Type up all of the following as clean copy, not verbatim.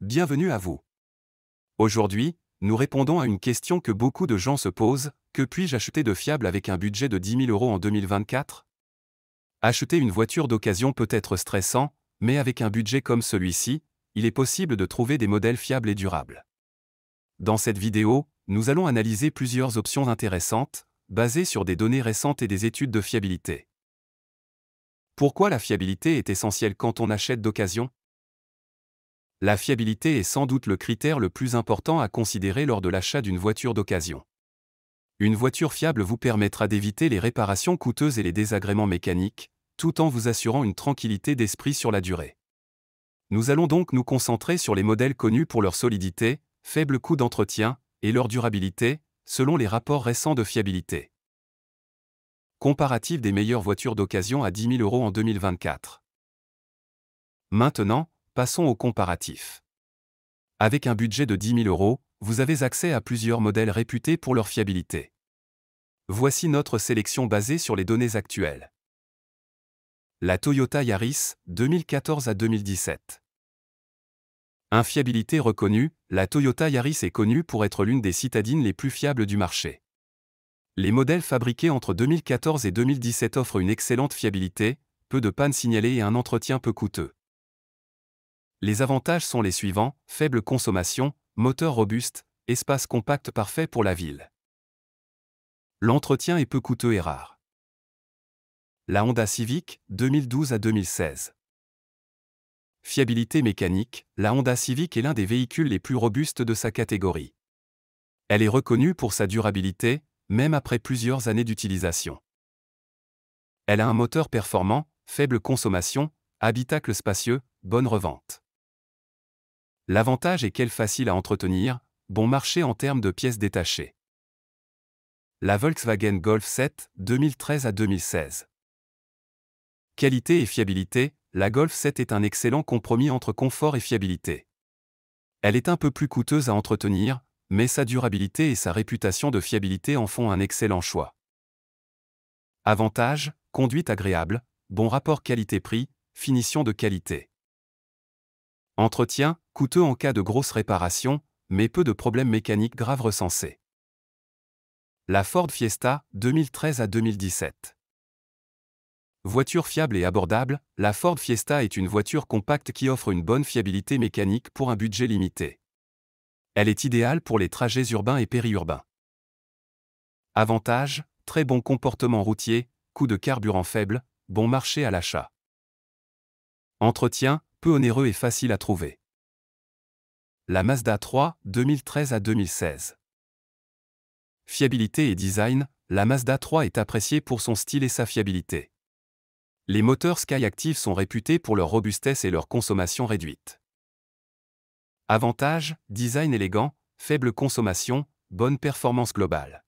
bienvenue à vous. Aujourd'hui, nous répondons à une question que beaucoup de gens se posent, que puis-je acheter de fiable avec un budget de 10 000 € en 2024 ? Acheter une voiture d'occasion peut être stressant, mais avec un budget comme celui-ci, il est possible de trouver des modèles fiables et durables. Dans cette vidéo, nous allons analyser plusieurs options intéressantes, basées sur des données récentes et des études de fiabilité. Pourquoi la fiabilité est essentielle quand on achète d'occasion ? La fiabilité est sans doute le critère le plus important à considérer lors de l'achat d'une voiture d'occasion. Une voiture fiable vous permettra d'éviter les réparations coûteuses et les désagréments mécaniques, tout en vous assurant une tranquillité d'esprit sur la durée. Nous allons donc nous concentrer sur les modèles connus pour leur solidité, faible coût d'entretien, et leur durabilité, selon les rapports récents de fiabilité. Comparatif des meilleures voitures d'occasion à 10 000 € en 2024. Maintenant, passons au comparatif. Avec un budget de 10 000 €, vous avez accès à plusieurs modèles réputés pour leur fiabilité. Voici notre sélection basée sur les données actuelles. La Toyota Yaris, 2014 à 2017. Fiabilité reconnue, la Toyota Yaris est connue pour être l'une des citadines les plus fiables du marché. Les modèles fabriqués entre 2014 et 2017 offrent une excellente fiabilité, peu de pannes signalées et un entretien peu coûteux. Les avantages sont les suivants: faible consommation, moteur robuste, espace compact parfait pour la ville. L'entretien est peu coûteux et rare. La Honda Civic, 2012 à 2016. Fiabilité mécanique, la Honda Civic est l'un des véhicules les plus robustes de sa catégorie. Elle est reconnue pour sa durabilité, même après plusieurs années d'utilisation. Elle a un moteur performant, faible consommation, habitacle spacieux, bonne revente. L'avantage est qu'elle est facile à entretenir, bon marché en termes de pièces détachées. La Volkswagen Golf 7, 2013 à 2016. Qualité et fiabilité, la Golf 7 est un excellent compromis entre confort et fiabilité. Elle est un peu plus coûteuse à entretenir, mais sa durabilité et sa réputation de fiabilité en font un excellent choix. Avantages: conduite agréable, bon rapport qualité-prix, finition de qualité. Entretien, coûteux en cas de grosses réparations, mais peu de problèmes mécaniques graves recensés. La Ford Fiesta, 2013 à 2017. Voiture fiable et abordable, la Ford Fiesta est une voiture compacte qui offre une bonne fiabilité mécanique pour un budget limité. Elle est idéale pour les trajets urbains et périurbains. Avantages: très bon comportement routier, coût de carburant faible, bon marché à l'achat. Entretien, peu onéreux et facile à trouver. La Mazda 3, 2013 à 2016. Fiabilité et design, la Mazda 3 est appréciée pour son style et sa fiabilité. Les moteurs Skyactiv sont réputés pour leur robustesse et leur consommation réduite. Avantages: design élégant, faible consommation, bonne performance globale.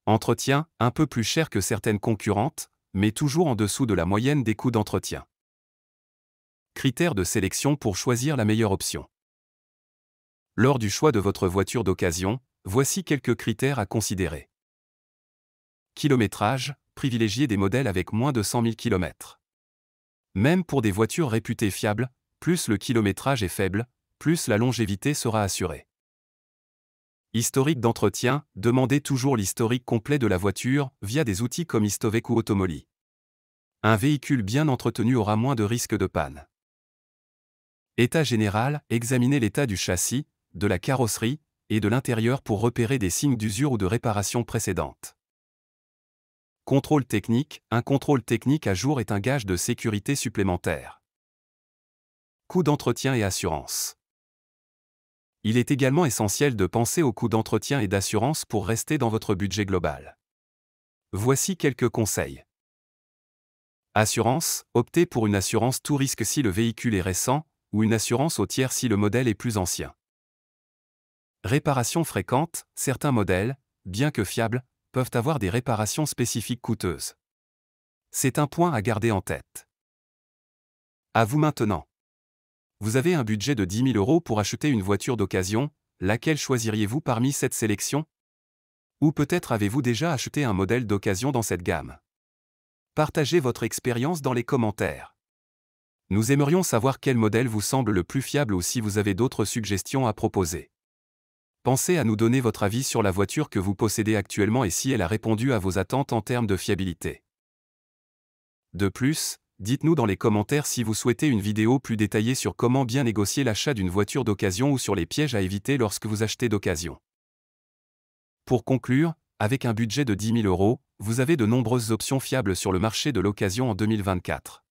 Entretien, un peu plus cher que certaines concurrentes, mais toujours en dessous de la moyenne des coûts d'entretien. Critères de sélection pour choisir la meilleure option. Lors du choix de votre voiture d'occasion, voici quelques critères à considérer. Kilométrage, privilégiez des modèles avec moins de 100 000 km. Même pour des voitures réputées fiables, plus le kilométrage est faible, plus la longévité sera assurée. Historique d'entretien, demandez toujours l'historique complet de la voiture via des outils comme Histovec ou Automoli. Un véhicule bien entretenu aura moins de risques de panne. État général, examinez l'état du châssis, de la carrosserie et de l'intérieur pour repérer des signes d'usure ou de réparation précédente. Contrôle technique, un contrôle technique à jour est un gage de sécurité supplémentaire. Coût d'entretien et assurance. Il est également essentiel de penser aux coûts d'entretien et d'assurance pour rester dans votre budget global. Voici quelques conseils. Assurance, optez pour une assurance tout risque si le véhicule est récent, ou une assurance au tiers si le modèle est plus ancien. Réparation fréquente, certains modèles, bien que fiables, peuvent avoir des réparations spécifiques coûteuses. C'est un point à garder en tête. À vous maintenant. Vous avez un budget de 10 000 € pour acheter une voiture d'occasion, laquelle choisiriez-vous parmi cette sélection ? Ou peut-être avez-vous déjà acheté un modèle d'occasion dans cette gamme ? Partagez votre expérience dans les commentaires. Nous aimerions savoir quel modèle vous semble le plus fiable ou si vous avez d'autres suggestions à proposer. Pensez à nous donner votre avis sur la voiture que vous possédez actuellement et si elle a répondu à vos attentes en termes de fiabilité. De plus, dites-nous dans les commentaires si vous souhaitez une vidéo plus détaillée sur comment bien négocier l'achat d'une voiture d'occasion ou sur les pièges à éviter lorsque vous achetez d'occasion. Pour conclure, avec un budget de 10 000 €, vous avez de nombreuses options fiables sur le marché de l'occasion en 2024.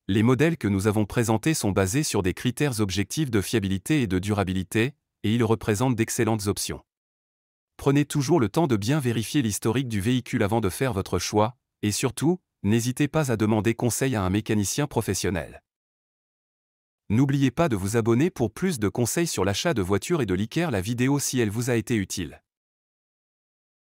Les modèles que nous avons présentés sont basés sur des critères objectifs de fiabilité et de durabilité, et ils représentent d'excellentes options. Prenez toujours le temps de bien vérifier l'historique du véhicule avant de faire votre choix, et surtout, n'hésitez pas à demander conseil à un mécanicien professionnel. N'oubliez pas de vous abonner pour plus de conseils sur l'achat de voitures et de liker la vidéo si elle vous a été utile.